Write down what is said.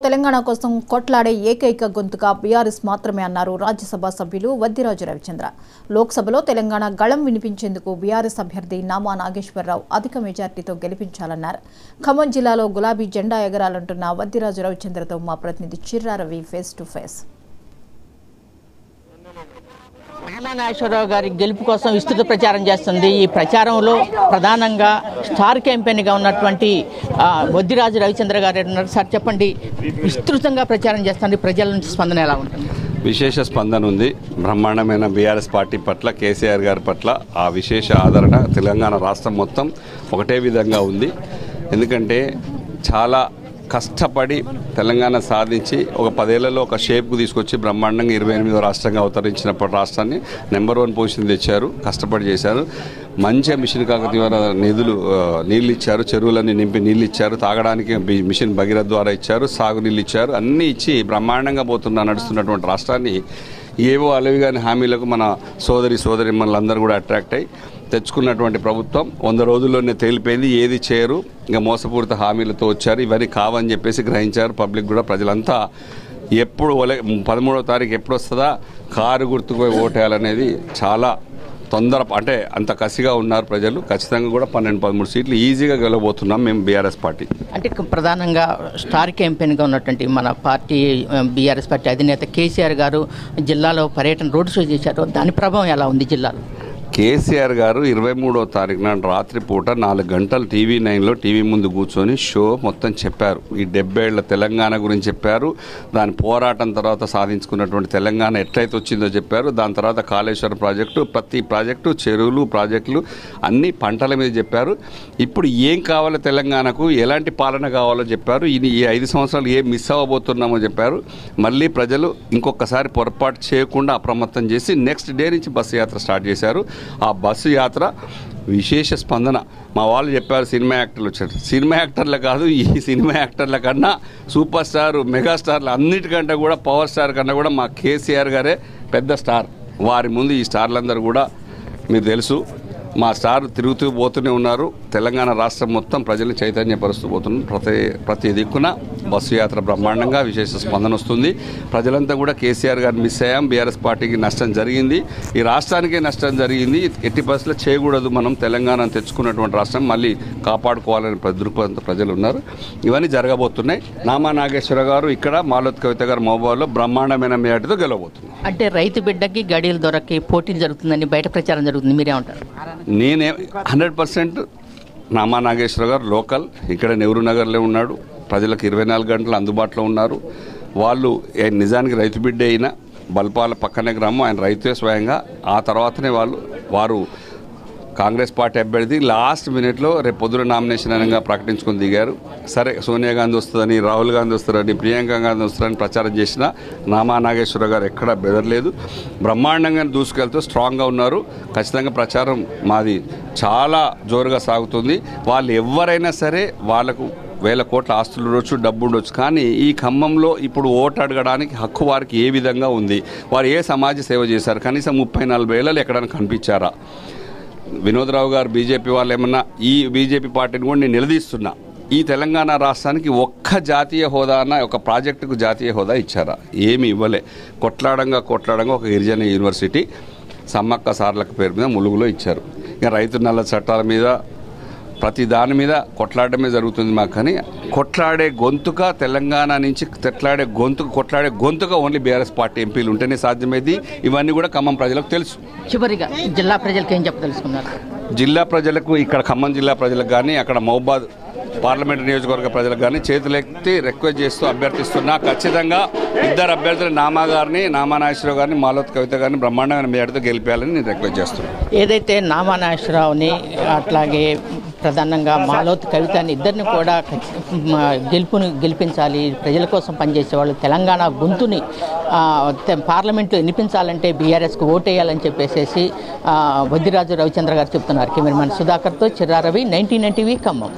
తెలంగాణ కోసం కొట్లాడే ఏకైక గొంతుగా బీఆర్ఎస్ మాత్రమే అన్నారు రాజ్యసభ సభ్యులు వద్దిరాజు రవిచంద్ర. లోక్సభలో తెలంగాణ గళం వినిపించేందుకు బీఆర్ఎస్ అభ్యర్థి నామా నాగేశ్వరరావు అధిక మెజార్టీతో గెలిపించాలన్నారు. ఖమ్మం జిల్లాలో గులాబీ జెండా ఎగరాలంటున్న వద్దిరాజు రవిచంద్రతో మా ప్రతినిధి Chirra Ravi face to face. Nama Nageswara Rao గారి గెలుపు కోసం విస్తృత ప్రచారం చేస్తుంది. ఈ ప్రచారంలో ప్రధానంగా స్టార్ క్యాంపెయిన్గా ఉన్నటువంటి వద్దిరాజు రవిచంద్ర గారు ఉన్నారు. సార్ చెప్పండి, విస్తృతంగా ప్రచారం చేస్తుంది, ప్రజల నుంచి స్పందన ఎలా ఉంటుంది? విశేష స్పందన ఉంది. బ్రహ్మాండమైన బీఆర్ఎస్ పార్టీ పట్ల, కేసీఆర్ గారి పట్ల ఆ విశేష ఆదరణ తెలంగాణ రాష్ట్రం మొత్తం ఒకటే విధంగా ఉంది. ఎందుకంటే చాలా కష్టపడి తెలంగాణ సాధించి ఒక 10 ఏళ్లలో ఒక షేప్కు తీసుకొచ్చి బ్రహ్మాండంగా 28వ రాష్ట్రంగా అవతరించినప్పటి రాష్ట్రాన్ని నెంబర్ 1 పొజిషన్ తెచ్చారు. కష్టపడి చేశారు. మంచిగా మిషన్ కాకతీయ నిధులు నీళ్ళు ఇచ్చారు, చెరువులన్నీ నింపి నీళ్ళు ఇచ్చారు, తాగడానికి మిషన్ భగీరథ ద్వారా ఇచ్చారు, సాగునీళ్ళు ఇచ్చారు, అన్నీ ఇచ్చి బ్రహ్మాండంగా నడుస్తున్నటువంటి రాష్ట్రాన్ని ఏవో అలవిగాని హామీలకు మన సోదరి మనలందరూ కూడా అట్రాక్ట్ అయ్యి తెచ్చుకున్నటువంటి ప్రభుత్వం 100 రోజుల్లోనే తేలిపోయింది. ఏది చేయరు, ఇంకా మోసపూరిత హామీలతో వచ్చారు. ఇవన్నీ కావని చెప్పేసి గ్రహించారు. పబ్లిక్ కూడా, ప్రజలంతా ఎప్పుడు 13వ తారీఖు ఎప్పుడు వస్తుందా కారు గుర్తుకుపోయి ఓటేయాలనేది చాలా అంటే అంత కసిగా ఉన్నారు ప్రజలు. ఖచ్చితంగా కూడా 12-13 సీట్లు ఈజీగా గెలవబోతున్నాం మేము బీఆర్ఎస్ పార్టీ. అంటే ప్రధానంగా స్టార్ క్యాంపెయిన్గా ఉన్నటువంటి మన పార్టీ బీఆర్ఎస్ పార్టీ అధినేత కేసీఆర్ గారు జిల్లాలో పర్యటన రోడ్ షో చేశారు. దాని ప్రభావం ఎలా ఉంది జిల్లాలో? కేసీఆర్ గారు 23వ తారీఖు నాడు రాత్రిపూట 4 గంటలు టీవీ ముందు కూర్చొని షో మొత్తం చెప్పారు. ఈ 70 ఏళ్ల తెలంగాణ గురించి చెప్పారు. దాని పోరాటం తర్వాత సాధించుకున్నటువంటి తెలంగాణ ఎట్లయితే వచ్చిందో చెప్పారు. దాని తర్వాత కాళేశ్వరం ప్రాజెక్టు, ప్రతి ప్రాజెక్టు, చెరువులు, ప్రాజెక్టులు అన్ని పంటల మీద చెప్పారు. ఇప్పుడు ఏం కావాలో తెలంగాణకు, ఎలాంటి పాలన కావాలో చెప్పారు. ఈ 5 సంవత్సరాలు ఏం మిస్ అవ్వబోతున్నామో చెప్పారు. మళ్ళీ ప్రజలు ఇంకొకసారి పొరపాటు చేయకుండా అప్రమత్తం చేసి నెక్స్ట్ డే నుంచి బస్సు యాత్ర స్టార్ట్ చేశారు. ఆ బస్సు యాత్ర విశేష స్పందన. మా వాళ్ళు చెప్పారు సినిమా యాక్టర్లు వచ్చారు. సినిమా యాక్టర్లు కాదు, ఈ సినిమా యాక్టర్ల కన్నా సూపర్ స్టార్, మెగాస్టార్లు అన్నిటికంటే కూడా, పవర్ స్టార్ కన్నా కూడా మా కేసీఆర్ గారే పెద్ద స్టార్. వారి ముందు ఈ స్టార్లందరూ కూడా మీరు తెలుసు, మా స్టార్ తిరుగుతూ పోతూనే ఉన్నారు. తెలంగాణ రాష్ట్రం మొత్తం ప్రజల్ని చైతన్యపరుస్తూ పోతున్నారు. ప్రతి దిక్కున బస్సు యాత్ర బ్రహ్మాండంగా విశేష స్పందన వస్తుంది. ప్రజలంతా కూడా కేసీఆర్ గారిని మిస్ అయ్యాం, బీఆర్ఎస్ పార్టీకి నష్టం జరిగింది, ఈ రాష్ట్రానికే నష్టం జరిగింది, ఎట్టి పరిస్థితుల్లో చేయకూడదు, మనం తెలంగాణను తెచ్చుకున్నటువంటి రాష్ట్రం మళ్ళీ కాపాడుకోవాలని దృక్పథంతో ప్రజలు ఉన్నారు. ఇవన్నీ జరగబోతున్నాయి. నామా నాగేశ్వర గారు ఇక్కడ, మాలోత్ కవిత గారు మహబూబాబాద్లో బ్రహ్మాండమైన మేటితో గెలవబోతున్నారు. అంటే రైతు బిడ్డకి గడియల దొరకి పోటీ జరుగుతుందని బయట ప్రచారం జరుగుతుంది, మీరేమంటారు? నేనే 100% నామా నాగేశ్వర గారు లోకల్, ఇక్కడ నెహ్రూ నగర్లో ఉన్నాడు. ప్రజలకు 24 గంటలు అందుబాటులో ఉన్నారు. వాళ్ళు నిజానికి రైతు బిడ్డ అయినా, బల్పాల పక్కనే గ్రామం, ఆయన రైతే స్వయంగా. ఆ తర్వాతనే వారు కాంగ్రెస్ పార్టీ అభ్యర్థి లాస్ట్ మినిట్లో రేపు పొద్దున నామినేషన్ అనగా ప్రకటించుకొని దిగారు. సరే, సోనియా గాంధీ వస్తుందని, రాహుల్ గాంధీ వస్తారని, ప్రియాంక గాంధీ వస్తారని ప్రచారం చేసిన నామా నాగేశ్వర గారు ఎక్కడా బెదరలేదు. బ్రహ్మాండంగా దూసుకెళ్తూ స్ట్రాంగ్గా ఉన్నారు. ఖచ్చితంగా ప్రచారం మాది చాలా జోరుగా సాగుతుంది. వాళ్ళు ఎవరైనా సరే, వాళ్ళకు 1000 కోట్ల ఆస్తులు ఉండొచ్చు, డబ్బు ఉండొచ్చు, కానీ ఈ ఖమ్మంలో ఇప్పుడు ఓటు అడగడానికి హక్కు వారికి ఏ విధంగా ఉంది? వారు ఏ సమాజ సేవ చేశారు? కనీసం 30-40 ఏళ్ళలో ఎక్కడైనా కనిపించారా? వినోద్ రావు గారు బీజేపీ వాళ్ళు ఏమన్నా, ఈ బీజేపీ పార్టీని కూడా నేను నిలదీస్తున్నా, ఈ తెలంగాణ రాష్ట్రానికి ఒక్క జాతీయ హోదా అన్న, ఒక ప్రాజెక్టుకు జాతీయ హోదా ఇచ్చారా? ఏమి ఇవ్వలే. కొట్లాడంగా ఒక గిరిజన యూనివర్సిటీ సమ్మక్క సార్లక పేరు మీద ములుగులో ఇచ్చారు. ఇక రైతు నల్ల చట్టాల మీద, ప్రతి దాని మీద కొట్లాడమే జరుగుతుంది మాకు. కానీ కొట్లాడే గొంతుక తెలంగాణ నుంచి కొట్లాడే గొంతుక ఓన్లీ బీఆర్ఎస్ పార్టీ ఎంపీలు ఉంటేనే సాధ్యమైంది. ఇవన్నీ కూడా ఖమ్మం ప్రజలకు తెలుసు. చివరిగా జిల్లా ప్రజలకు ఏం చెప్పదలుచుకున్నారు? జిల్లా ప్రజలకు, ఇక్కడ ఖమ్మం జిల్లా ప్రజలకు కానీ, అక్కడ మహబూబాద్ పార్లమెంటు నియోజకవర్గ ప్రజలకు కానీ చేతులెత్తి రిక్వెస్ట్ చేస్తూ అభ్యర్థిస్తున్నా, ఖచ్చితంగా 2 అభ్యర్థులు నామా నాగేశ్వరరావు గారిని, మాలోత్ కవిత గారిని బ్రహ్మాండమైన మేడతో గెలిపేయాలని నేను రిక్వెస్ట్ చేస్తున్నాను. ఏదైతే నామా నాగేశ్వరరావుని, అట్లాగే ప్రధానంగా మాలోత్ కవితని ఇద్దరిని కూడా గెలిపించాలి, ప్రజల కోసం పనిచేసేవాళ్ళు, తెలంగాణ గొంతుని పార్లమెంట్లో వినిపించాలంటే బీఆర్ఎస్కు ఓటేయాలని చెప్పేసి వద్దిరాజు రవిచంద్ర గారు చెప్తున్నారు. కెమెరామెన్ సుధాకర్తో చిర్రా రవి, 19 టీవీ ఖమ్మం.